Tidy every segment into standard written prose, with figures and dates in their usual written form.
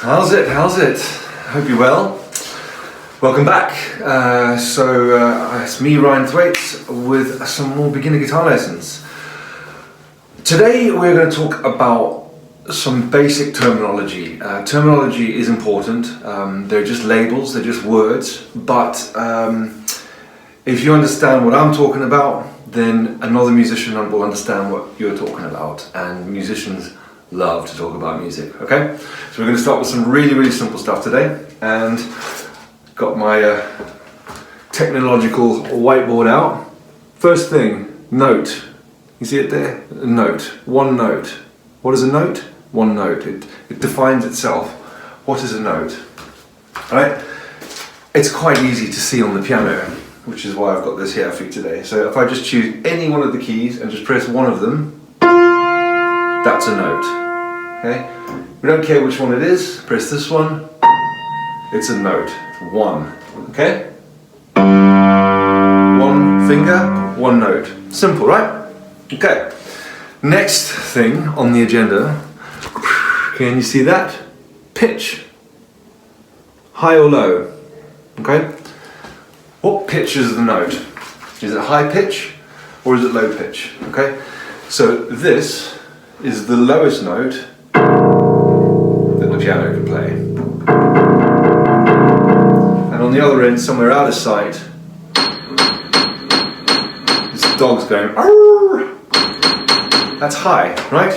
How's it? Hope you're well. Welcome back. It's me, Ryan Thwaites, with some more beginner guitar lessons. Today we're going to talk about some basic terminology. Terminology is important. They're just labels, they're just words, but if you understand what I'm talking about, then another musician will understand what you're talking about, and musicians love to talk about music, okay? So we're going to start with some really simple stuff today, and got my technological whiteboard out. First thing, note. You see it there? A note. One note. What is a note? One note. It defines itself. What is a note? Alright? It's quite easy to see on the piano, which is why I've got this here for you today. So if I just choose any one of the keys and just press one of them, that's a note. Okay? We don't care which one it is. Press this one. It's a note. One. Okay? One finger, one note. Simple, right? Okay. Next thing on the agenda. Can you see that? Pitch. High or low? Okay? What pitch is the note? Is it high pitch or is it low pitch? Okay? So this is the lowest note that the piano can play. And on the other end, somewhere out of sight, this dog's going, "Arr!" That's high, right?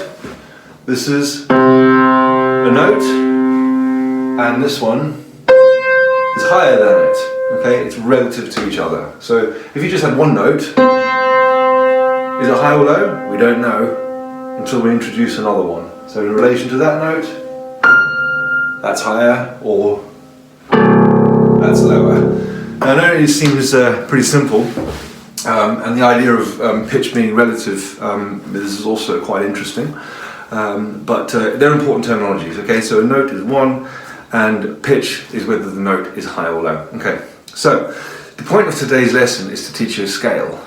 This is a note, and this one is higher than it. Okay, it's relative to each other. So if you just had one note, is it high or low? We don't know until we introduce another one. So in relation to that note, that's higher or that's lower. Now I know it seems pretty simple, and the idea of pitch being relative, this is also quite interesting, but they're important terminologies. Okay, so a note is one, and pitch is whether the note is high or low. Okay, so the point of today's lesson is to teach you a scale,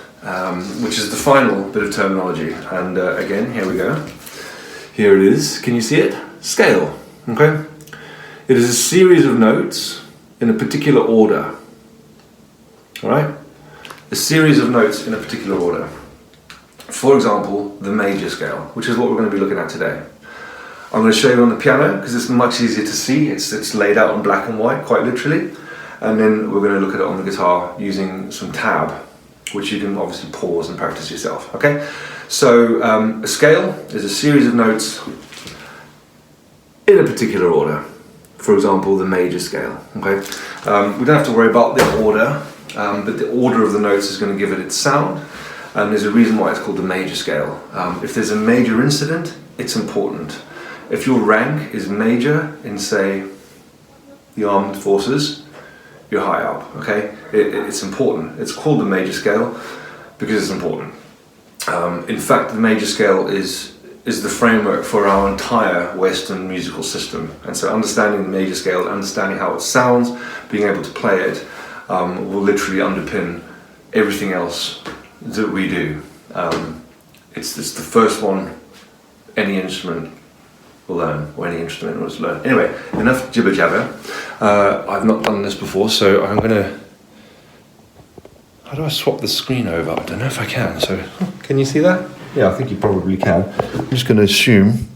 which is the final bit of terminology. And again, here we go. Here it is. Can you see it? Scale. Okay. It is a series of notes in a particular order. All right. A series of notes in a particular order. For example, the major scale, which is what we're going to be looking at today. I'm going to show you on the piano because it's much easier to see. It's laid out in black and white, quite literally. And then we're going to look at it on the guitar using some tab, which you can obviously pause and practice yourself. Okay. So a scale is a series of notes in a particular order. For example, the major scale. Okay. We don't have to worry about the order, but the order of the notes is going to give it its sound. And there's a reason why it's called the major scale. If there's a major incident, it's important. If your rank is major in, say, the armed forces, you're high up. Okay. It's important. It's called the major scale because it's important. In fact, the major scale is the framework for our entire Western musical system, and so understanding the major scale, understanding how it sounds, being able to play it, will literally underpin everything else that we do. It's the first one any instrument will learn, or any instrument will learn. Anyway, enough jibber jabber. I've not done this before, so I'm gonna. How do I swap the screen over? I don't know if I can. So, can you see that? Yeah, I think you probably can. I'm just going to assume.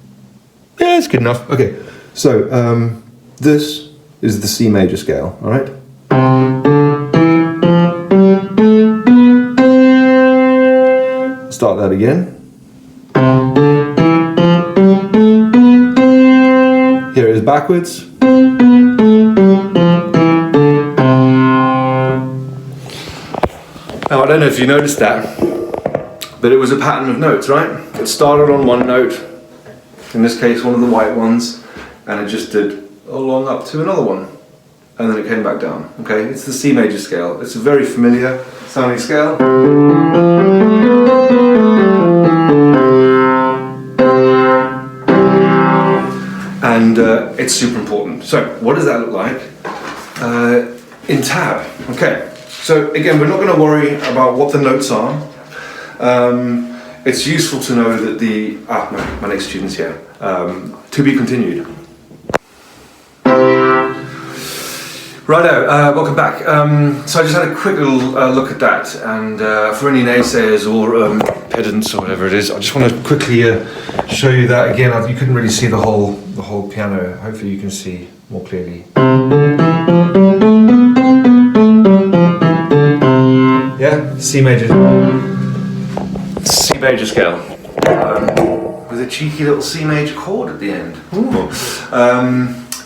Yeah, it's good enough. Okay, so this is the C major scale, all right? Start that again. Here it is backwards. Now, I don't know if you noticed that, but it was a pattern of notes, right? It started on one note, in this case one of the white ones, and it just did along up to another one, and then it came back down. Okay, it's the C major scale. It's a very familiar sounding scale. And it's super important. So what does that look like in tab? Okay, so again, we're not going to worry about what the notes are. It's useful to know that my next student's here. To be continued. Righto, welcome back. So I just had a quick little look at that, and for any naysayers or pedants or whatever it is, I just want to quickly show you that again. You couldn't really see the whole piano. Hopefully you can see more clearly. Yeah, C major scale with a cheeky little C major chord at the end.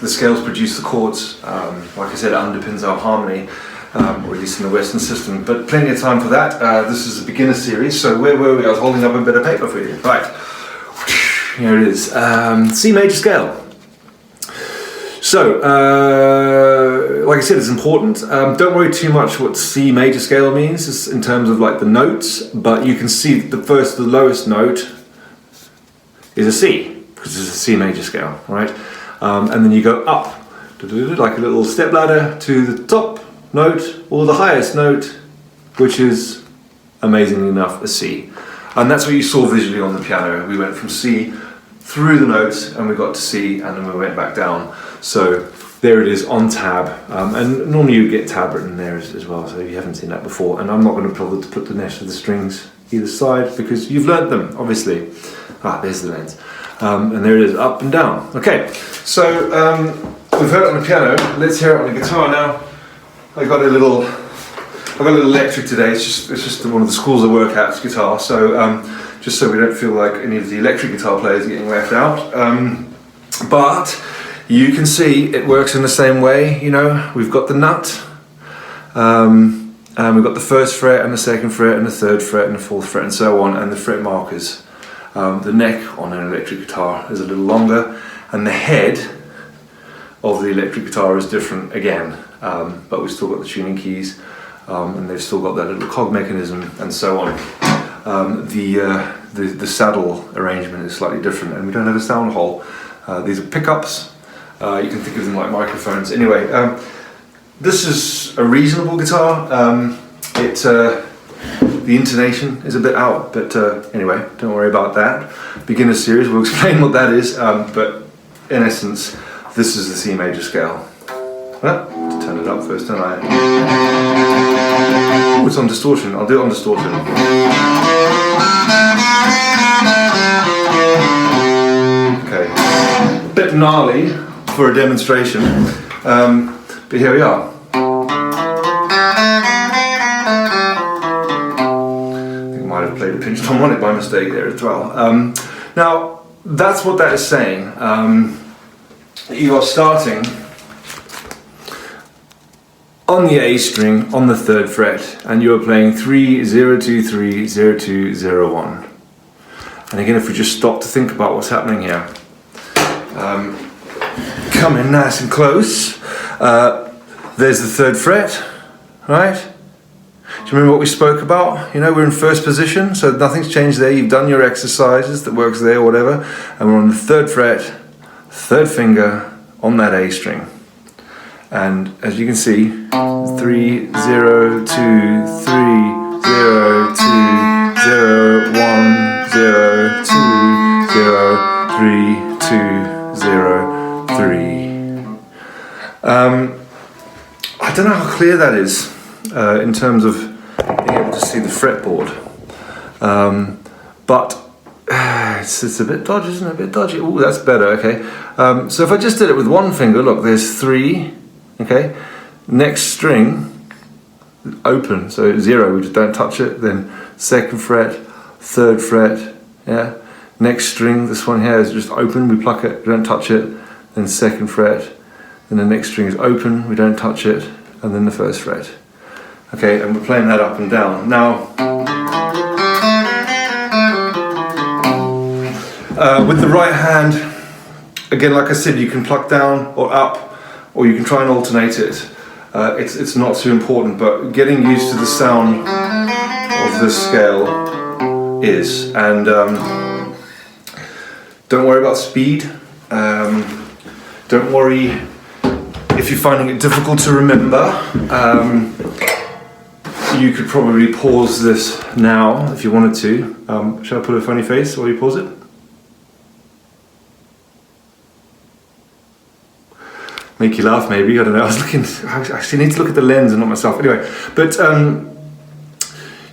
The scales produce the chords. Like I said, it underpins our harmony, or at least in the Western system. But plenty of time for that. This is a beginner series, so where were we? I was holding up a bit of paper for you. Right, here it is. C major scale. So, like I said, it's important. Don't worry too much what C major scale means in terms of like the notes, but you can see the lowest note is a C, because it's a C major scale, right? And then you go up, like a little step ladder, to the top note, or the highest note, which is, amazingly enough, a C. And that's what you saw visually on the piano. We went from C through the notes, and we got to C, and then we went back down. So there it is on tab. And normally you get tab written there as well, so if you haven't seen that before. And I'm not going to bother to put the rest of the strings either side, because you've learnt them, obviously. There's the lens. And there it is, up and down. Okay, so we've heard it on the piano. Let's hear it on the guitar now. I got a little electric today. It's just one of the schools I work at, it's guitar. So just so we don't feel like any of the electric guitar players are getting left out. But you can see it works in the same way. You know, we've got the nut, and we've got the first fret and the second fret and the third fret and the fourth fret and so on, and the fret markers. The neck on an electric guitar is a little longer, and the head of the electric guitar is different again, but we've still got the tuning keys, and they've still got that little cog mechanism and so on. The saddle arrangement is slightly different, and we don't have a sound hole. These are pickups. You can think of them like microphones. Anyway, this is a reasonable guitar. The intonation is a bit out, but anyway, don't worry about that. Beginner series, we'll explain what that is, but in essence, this is the C major scale. Well, to turn it up first, don't I? Oh, it's on distortion. I'll do it on distortion. Okay, bit gnarly for a demonstration, but here we are. Might have played a pinched harmonic by mistake there as well. Now, that's what that is saying. You are starting on the A string on the third fret, and you are playing 3, 0, 2, 3, 0, 2, 0, 1. And again, if we just stop to think about what's happening here, come in nice and close. There's the third fret, right? Do you remember what we spoke about? You know, we're in first position, so nothing's changed there. You've done your exercises that works there, whatever. And we're on the third fret, third finger on that A string. And as you can see, 3, 0, 2, 3, 0, 2, 0, 1, 0, 2, 0, 3, 2, 0, 3. I don't know how clear that is. In terms of being able to see the fretboard, but it's a bit dodgy, isn't it? A bit dodgy. Oh, that's better. Okay. So if I just did it with one finger, look, there's 3. Okay. Next string, open. So 0, we just don't touch it. Then second fret, third fret. Yeah. Next string, this one here is just open. We pluck it. We don't touch it. Then second fret. Then the next string is open. We don't touch it. And then the first fret. Okay, and we're playing that up and down. Now, with the right hand, again, like I said, you can pluck down or up, or you can try and alternate it. It's not too important, but getting used to the sound of this scale is. And don't worry about speed. Don't worry if you're finding it difficult to remember. You could probably pause this now if you wanted to. Shall I put a funny face while you pause it? make you laugh maybe, I don't know. I actually need to look at the lens and not myself. Anyway, but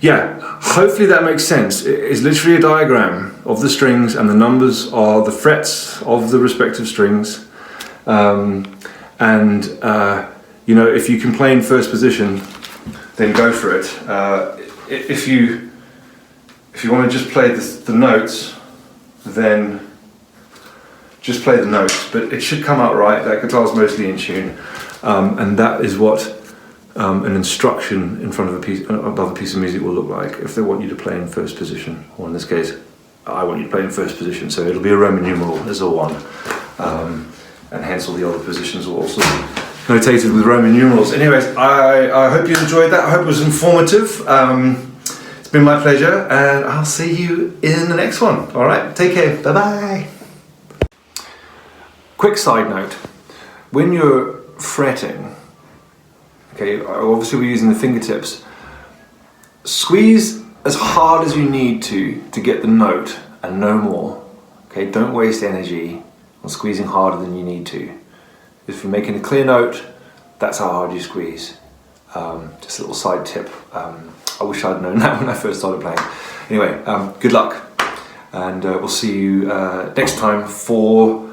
yeah, hopefully that makes sense. It's literally a diagram of the strings, and the numbers are the frets of the respective strings. You know, if you can play in first position, then go for it. If you want to just play the notes, then just play the notes, but it should come out right. That guitar's mostly in tune, and that is what an instruction in front of above a piece of music will look like if they want you to play in first position, or in this case, I want you to play in first position, so it'll be a Roman numeral as a 1, and hence all the other positions will also be notated with Roman numerals. Anyways, I hope you enjoyed that. I hope it was informative. It's been my pleasure, and I'll see you in the next one. All right, take care. Bye-bye. Quick side note. When you're fretting, okay, obviously we're using the fingertips, squeeze as hard as you need to get the note and no more. Okay, don't waste energy on squeezing harder than you need to. If you're making a clear note, that's how hard you squeeze. Just a little side tip. I wish I'd known that when I first started playing. Anyway, good luck, and we'll see you next time for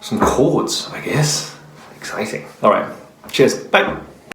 some chords, I guess. Exciting. All right, cheers, bye.